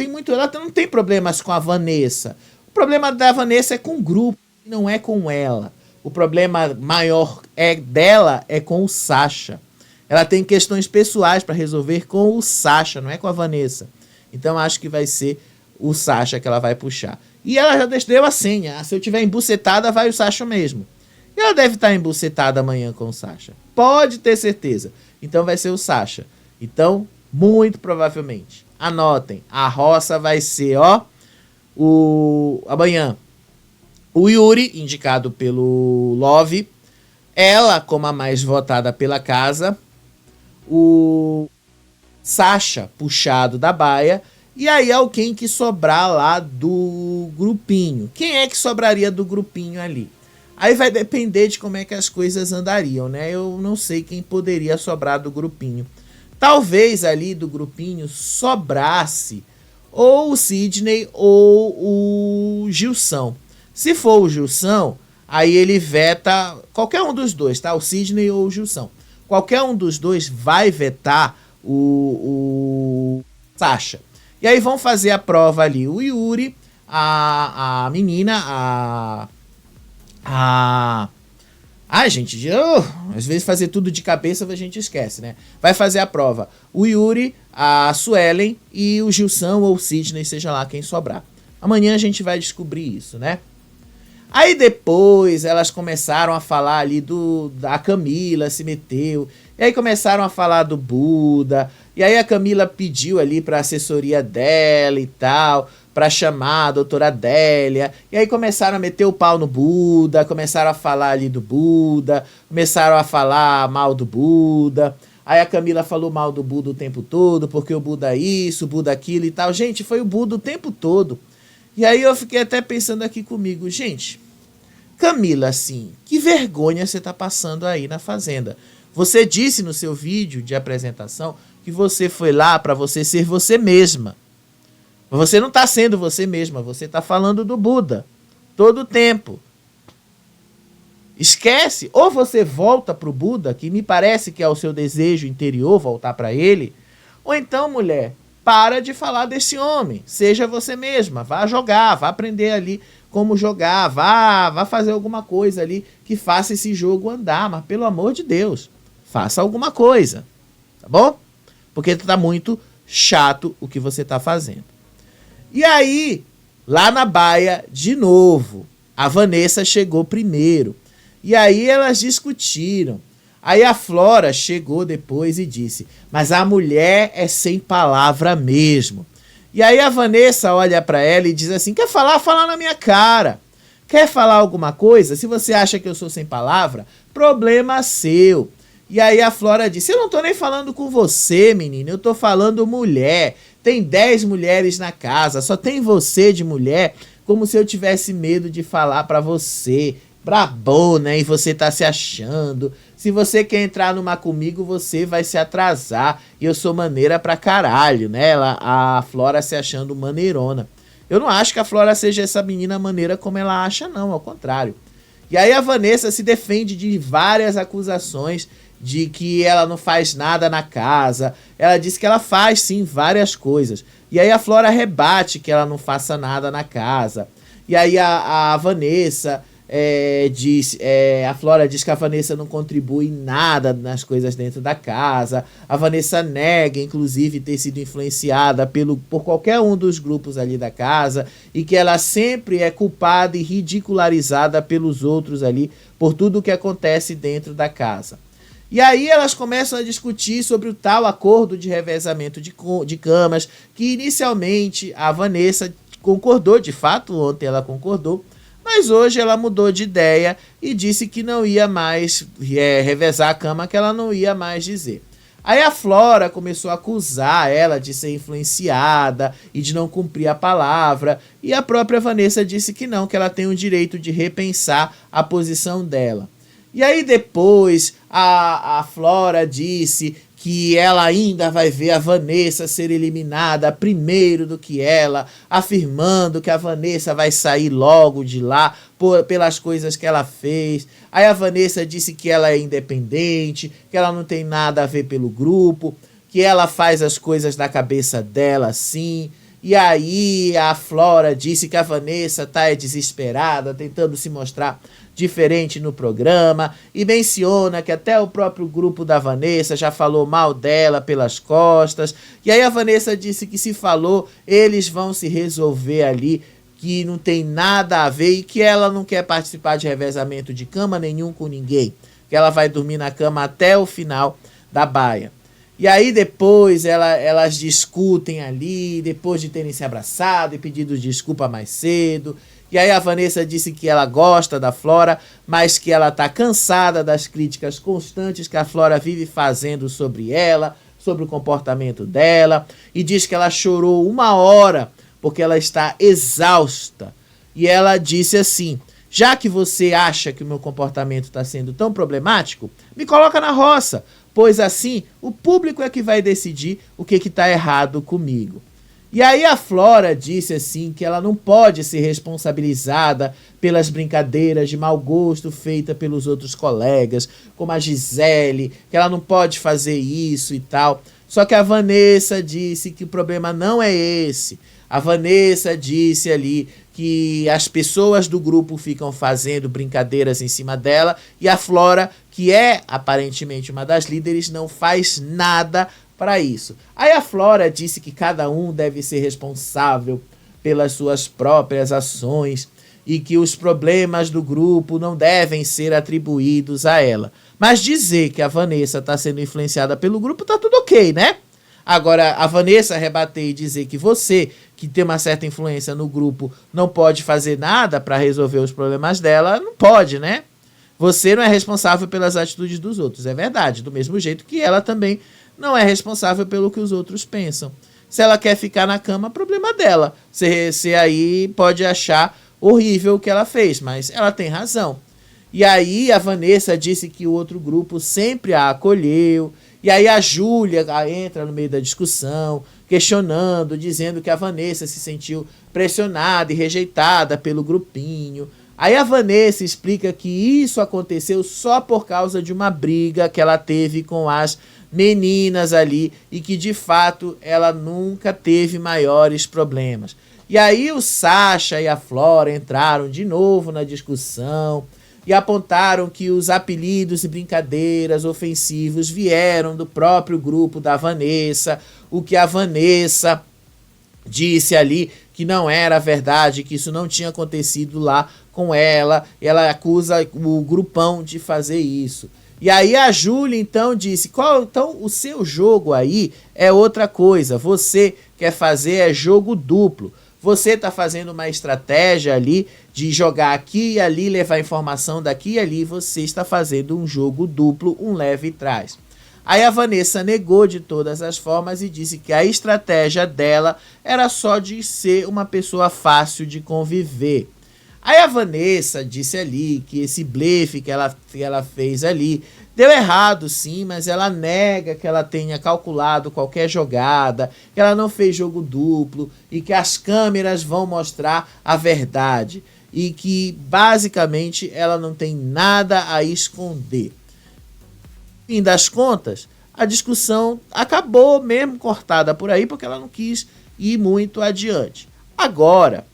não tem problemas com a Vanessa. O problema da Vanessa é com o grupo, não é com ela. O problema maior dela é com o Sasha. Ela tem questões pessoais para resolver com o Sasha, não é com a Vanessa. Então acho que vai ser o Sasha que ela vai puxar. E ela já deu a senha. Se eu tiver embucetada, vai o Sasha mesmo. E ela deve estar embucetada amanhã com o Sasha. Pode ter certeza. Então vai ser o Sasha. Então, muito provavelmente, anotem, a roça vai ser, amanhã, o Yuri, indicado pelo Love, ela como a mais votada pela casa, o Sasha puxado da baia, e aí alguém que sobrar lá do grupinho. Quem é que sobraria do grupinho ali? Aí vai depender de como é que as coisas andariam, né? Eu não sei quem poderia sobrar do grupinho. Talvez ali do grupinho sobrasse ou o Sidney ou o Gilson. Se for o Gilson, aí ele veta qualquer um dos dois, tá? O Sidney ou o Gilson. Qualquer um dos dois vai vetar o Sasha. E aí vão fazer a prova ali o Yuri, a menina, gente, às vezes fazer tudo de cabeça a gente esquece, né? Vai fazer a prova o Yuri, a Suelen e o Gilson ou o Sidney, seja lá quem sobrar. Amanhã a gente vai descobrir isso, né? Aí depois elas começaram a falar ali da Camila se meteu. E aí começaram a falar do Buda. E aí a Camila pediu ali pra assessoria dela e tal, pra chamar a doutora Adélia. E aí começaram a meter o pau no Buda, começaram a falar ali do Buda, começaram a falar mal do Buda. Aí a Camila falou mal do Buda o tempo todo, porque o Buda isso, o Buda aquilo e tal. Gente, foi o Buda o tempo todo. E aí eu fiquei até pensando aqui comigo, gente, Camila, assim, que vergonha você tá passando aí na fazenda. Você disse no seu vídeo de apresentação que você foi lá para você ser você mesma. Mas você não está sendo você mesma, você está falando do Buda todo o tempo. Esquece, ou você volta para o Buda, que me parece que é o seu desejo interior, voltar para ele, ou então, mulher, para de falar desse homem, seja você mesma, vá jogar, vá aprender ali como jogar, vá fazer alguma coisa ali que faça esse jogo andar, mas pelo amor de Deus, faça alguma coisa, tá bom? Porque tá muito chato o que você tá fazendo. E aí, lá na baia, de novo, a Vanessa chegou primeiro. E aí elas discutiram. Aí a Flora chegou depois e disse, mas a mulher é sem palavra mesmo. E aí a Vanessa olha para ela e diz assim, quer falar? Fala na minha cara. Quer falar alguma coisa? Se você acha que eu sou sem palavra, problema seu. E aí a Flora disse, eu não tô nem falando com você, menina, eu tô falando mulher. Tem 10 mulheres na casa, só tem você de mulher, como se eu tivesse medo de falar pra você. Brabona, e você tá se achando. Se você quer entrar numa comigo, você vai se atrasar. E eu sou maneira pra caralho, né? A Flora se achando maneirona. Eu não acho que a Flora seja essa menina maneira como ela acha, não, ao contrário. E aí a Vanessa se defende de várias acusações de que ela não faz nada na casa. Ela diz que ela faz, sim, várias coisas. E aí a Flora rebate que ela não faça nada na casa. E aí a Vanessa a Flora diz que a Vanessa não contribui em nada nas coisas dentro da casa. A Vanessa nega, inclusive, ter sido influenciada por qualquer um dos grupos ali da casa, e que ela sempre é culpada e ridicularizada pelos outros ali, por tudo o que acontece dentro da casa. E aí elas começam a discutir sobre o tal acordo de revezamento de camas, que inicialmente a Vanessa concordou, de fato, ontem ela concordou, mas hoje ela mudou de ideia e disse que não ia mais revezar a cama, que ela não ia mais dizer. Aí a Flora começou a acusar ela de ser influenciada e de não cumprir a palavra, e a própria Vanessa disse que não, que ela tem o direito de repensar a posição dela. E aí depois a Flora disse que ela ainda vai ver a Vanessa ser eliminada primeiro do que ela, afirmando que a Vanessa vai sair logo de lá pelas coisas que ela fez. Aí a Vanessa disse que ela é independente, que ela não tem nada a ver pelo grupo, que ela faz as coisas na cabeça dela assim. E aí a Flora disse que a Vanessa tá desesperada, tentando se mostrar diferente no programa, e menciona que até o próprio grupo da Vanessa já falou mal dela pelas costas. E aí a Vanessa disse que se falou, eles vão se resolver ali, que não tem nada a ver e que ela não quer participar de revezamento de cama nenhum com ninguém, que ela vai dormir na cama até o final da baia. E aí depois elas discutem ali, depois de terem se abraçado e pedido desculpa mais cedo. E aí a Vanessa disse que ela gosta da Flora, mas que ela tá cansada das críticas constantes que a Flora vive fazendo sobre ela, sobre o comportamento dela. E diz que ela chorou 1 hora porque ela está exausta. E ela disse assim, já que você acha que o meu comportamento está sendo tão problemático, me coloca na roça, pois assim o público é que vai decidir o que está errado comigo. E aí a Flora disse assim que ela não pode ser responsabilizada pelas brincadeiras de mau gosto feitas pelos outros colegas, como a Gisele, que ela não pode fazer isso e tal. Só que a Vanessa disse que o problema não é esse. A Vanessa disse ali que as pessoas do grupo ficam fazendo brincadeiras em cima dela, e a Flora, que é aparentemente uma das líderes, não faz nada para isso. Aí a Flora disse que cada um deve ser responsável pelas suas próprias ações e que os problemas do grupo não devem ser atribuídos a ela. Mas dizer que a Vanessa está sendo influenciada pelo grupo, tá tudo ok, né? Agora, a Vanessa rebater e dizer que você, que tem uma certa influência no grupo, não pode fazer nada para resolver os problemas dela, não pode, né? Você não é responsável pelas atitudes dos outros. É verdade, do mesmo jeito que ela também não é responsável pelo que os outros pensam. Se ela quer ficar na cama, problema dela. Você aí pode achar horrível o que ela fez, mas ela tem razão. E aí a Vanessa disse que o outro grupo sempre a acolheu. E aí a Júlia entra no meio da discussão, questionando, dizendo que a Vanessa se sentiu pressionada e rejeitada pelo grupinho. Aí a Vanessa explica que isso aconteceu só por causa de uma briga que ela teve com as meninas ali e que de fato ela nunca teve maiores problemas. E aí o Sasha e a Flora entraram de novo na discussão e apontaram que os apelidos e brincadeiras ofensivos vieram do próprio grupo da Vanessa, o que a Vanessa disse ali que não era verdade, que isso não tinha acontecido lá com ela, e ela acusa o grupão de fazer isso. E aí a Júlia então disse, então o seu jogo aí é outra coisa, você quer fazer é jogo duplo. Você está fazendo uma estratégia ali de jogar aqui e ali, levar informação daqui e ali, você está fazendo um jogo duplo, um leve e trás. Aí a Vanessa negou de todas as formas e disse que a estratégia dela era só de ser uma pessoa fácil de conviver. Aí a Vanessa disse ali que esse blefe que ela fez ali deu errado sim, mas ela nega que ela tenha calculado qualquer jogada, que ela não fez jogo duplo e que as câmeras vão mostrar a verdade e que basicamente ela não tem nada a esconder. No fim das contas, a discussão acabou mesmo cortada por aí porque ela não quis ir muito adiante. Agora,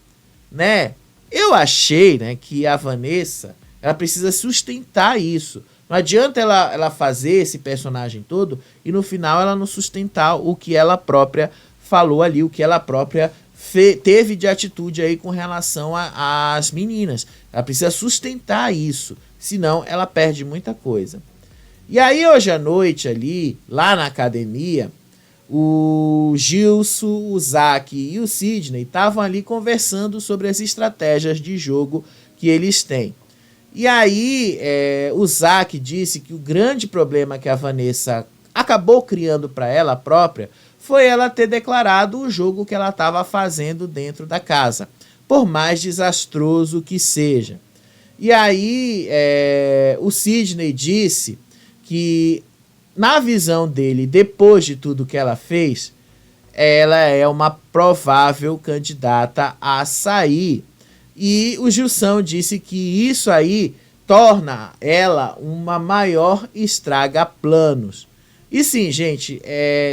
né, eu achei, né, que a Vanessa ela precisa sustentar isso. Não adianta ela fazer esse personagem todo e no final ela não sustentar o que ela própria falou ali, o que ela própria teve de atitude aí com relação às meninas. Ela precisa sustentar isso, senão ela perde muita coisa. E aí hoje à noite ali, lá na academia, o Gilson, o Zack e o Sidney estavam ali conversando sobre as estratégias de jogo que eles têm. E aí o Zack disse que o grande problema que a Vanessa acabou criando para ela própria foi ela ter declarado o jogo que ela estava fazendo dentro da casa, por mais desastroso que seja. E aí o Sidney disse que, na visão dele, depois de tudo que ela fez, ela é uma provável candidata a sair. E o Gilson disse que isso aí torna ela uma maior estraga-planos. E sim, gente,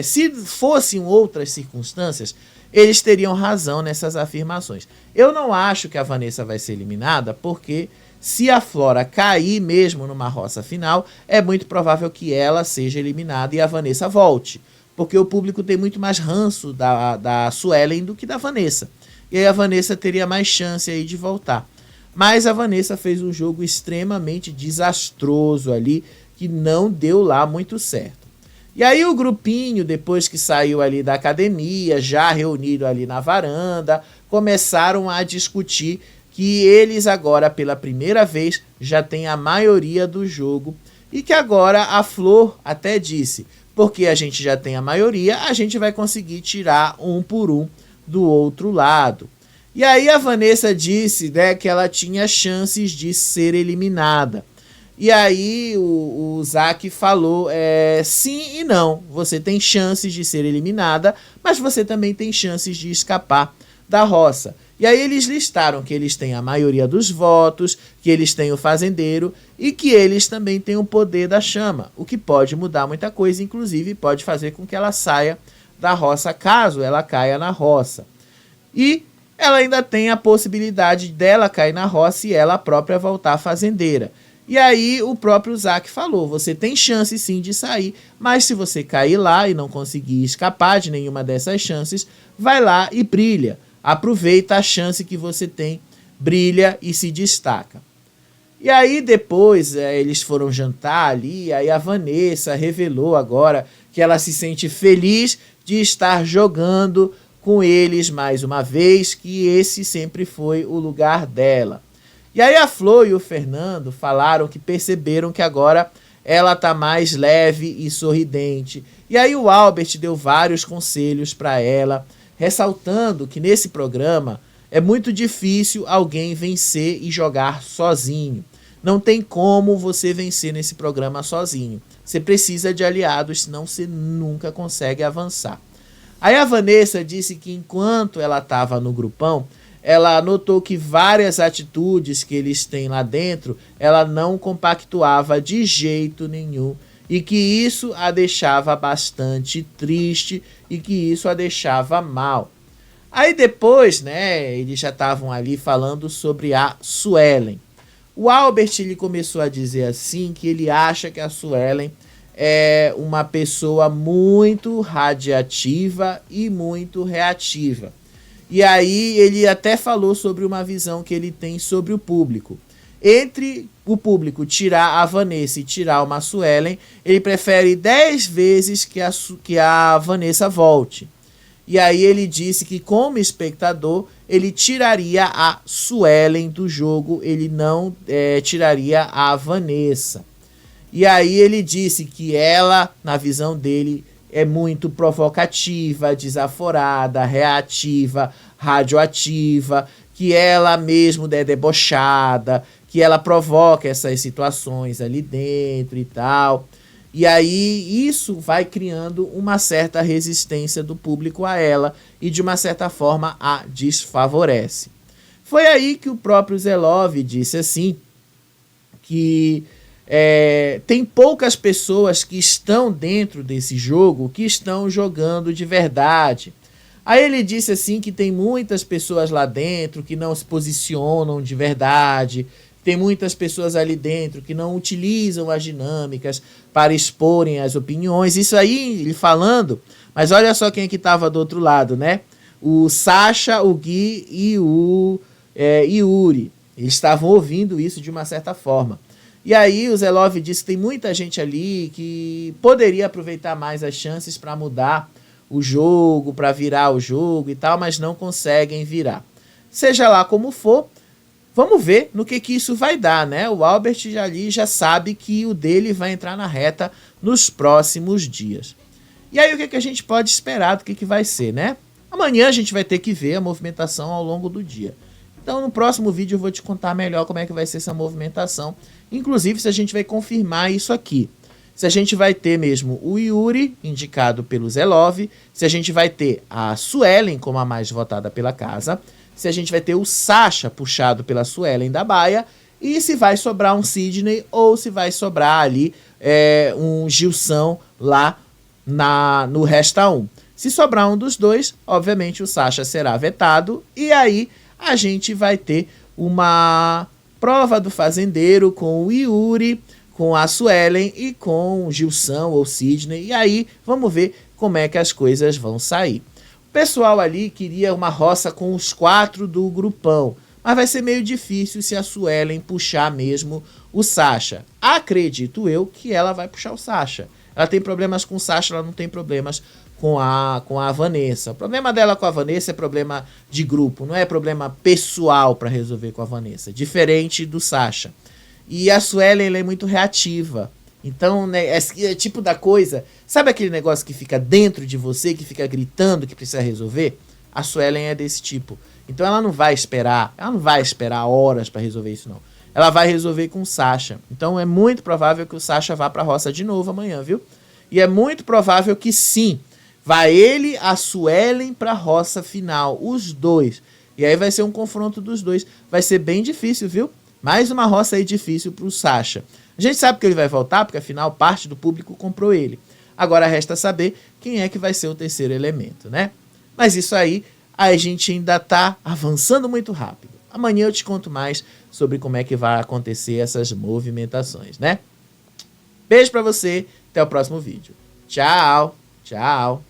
se fossem outras circunstâncias, eles teriam razão nessas afirmações. Eu não acho que a Vanessa vai ser eliminada, porque se a Flora cair mesmo numa roça final, é muito provável que ela seja eliminada e a Vanessa volte. Porque o público tem muito mais ranço da Suelen do que da Vanessa. E aí a Vanessa teria mais chance aí de voltar. Mas a Vanessa fez um jogo extremamente desastroso ali, que não deu lá muito certo. E aí o grupinho, depois que saiu ali da academia, já reunido ali na varanda, começaram a discutir que eles agora, pela primeira vez, já têm a maioria do jogo. E que agora a Flor até disse, porque a gente já tem a maioria, a gente vai conseguir tirar um por um do outro lado. E aí a Vanessa disse, né, que ela tinha chances de ser eliminada. E aí o Zack falou, sim e não, você tem chances de ser eliminada, mas você também tem chances de escapar da roça. E aí eles listaram que eles têm a maioria dos votos, que eles têm o fazendeiro e que eles também têm o poder da chama, o que pode mudar muita coisa, inclusive pode fazer com que ela saia da roça caso ela caia na roça. E ela ainda tem a possibilidade dela cair na roça e ela própria voltar fazendeira. E aí o próprio Zack falou, você tem chance sim de sair, mas se você cair lá e não conseguir escapar de nenhuma dessas chances, vai lá e brilha. Aproveita a chance que você tem, brilha e se destaca. E aí depois eles foram jantar ali, aí a Vanessa revelou agora que ela se sente feliz de estar jogando com eles mais uma vez, que esse sempre foi o lugar dela. E aí a Flor e o Fernando falaram que perceberam que agora ela tá mais leve e sorridente. E aí o Albert deu vários conselhos para ela, ressaltando que nesse programa é muito difícil alguém vencer e jogar sozinho. Não tem como você vencer nesse programa sozinho. Você precisa de aliados, senão você nunca consegue avançar. Aí a Vanessa disse que enquanto ela estava no grupão, ela notou que várias atitudes que eles têm lá dentro, ela não compactuava de jeito nenhum. E que isso a deixava bastante triste e que isso a deixava mal. Aí depois, né, eles já estavam ali falando sobre a Suelen. O Albert ele começou a dizer assim que ele acha que a Suelen é uma pessoa muito radiativa e muito reativa. E aí ele até falou sobre uma visão que ele tem sobre o público. Entre o público tirar a Vanessa e tirar uma Suelen, ele prefere 10 vezes que a Vanessa volte. E aí ele disse que como espectador, ele tiraria a Suelen do jogo, ele não tiraria a Vanessa. E aí ele disse que ela, na visão dele, é muito provocativa, desaforada, reativa, radioativa, que ela mesmo é debochada, que ela provoca essas situações ali dentro e tal. E aí isso vai criando uma certa resistência do público a ela e de uma certa forma a desfavorece. Foi aí que o próprio Zelov disse assim, que tem poucas pessoas que estão dentro desse jogo que estão jogando de verdade. Aí ele disse assim que tem muitas pessoas lá dentro que não se posicionam de verdade, tem muitas pessoas ali dentro que não utilizam as dinâmicas para exporem as opiniões. Isso aí ele falando, mas olha só quem é que estava do outro lado, né? O Sasha, o Gui e o Yuri. Eles estavam ouvindo isso de uma certa forma. E aí o Zelov disse que tem muita gente ali que poderia aproveitar mais as chances para mudar o jogo, para virar o jogo e tal, mas não conseguem virar. Seja lá como for, vamos ver no que isso vai dar, né? O Albert já sabe que o dele vai entrar na reta nos próximos dias. E aí o que a gente pode esperar do que vai ser, né? Amanhã a gente vai ter que ver a movimentação ao longo do dia. Então no próximo vídeo eu vou te contar melhor como é que vai ser essa movimentação. Inclusive se a gente vai confirmar isso aqui. Se a gente vai ter mesmo o Yuri, indicado pelo Zelov, se a gente vai ter a Suelen como a mais votada pela casa, se a gente vai ter o Sasha puxado pela Suelen da Baia, e se vai sobrar um Sidney ou se vai sobrar ali um Gilson lá no Resta 1. Se sobrar um dos dois, obviamente o Sasha será vetado, e aí a gente vai ter uma prova do fazendeiro com o Yuri, com a Suelen e com o Gilson ou Sidney, e aí vamos ver como é que as coisas vão sair. O pessoal ali queria uma roça com os 4 do grupão, mas vai ser meio difícil se a Suelen puxar mesmo o Sasha. Acredito eu que ela vai puxar o Sasha. Ela tem problemas com o Sasha, ela não tem problemas com a Vanessa. O problema dela com a Vanessa é problema de grupo, não é problema pessoal para resolver com a Vanessa, diferente do Sasha. E a Suelen ela é muito reativa. Então, né, é tipo da coisa... Sabe aquele negócio que fica dentro de você, que fica gritando que precisa resolver? A Suelen é desse tipo. Então ela não vai esperar horas para resolver isso, não. Ela vai resolver com o Sasha. Então é muito provável que o Sasha vá para a roça de novo amanhã, viu? E é muito provável que sim, vai ele, a Suelen para a roça final, os dois. E aí vai ser um confronto dos dois. Vai ser bem difícil, viu? Mais uma roça aí difícil para o Sasha. A gente sabe que ele vai voltar, porque afinal parte do público comprou ele. Agora resta saber quem é que vai ser o terceiro elemento, né? Mas isso aí, a gente ainda tá avançando muito rápido. Amanhã eu te conto mais sobre como é que vai acontecer essas movimentações, né? Beijo pra você, até o próximo vídeo. Tchau, tchau.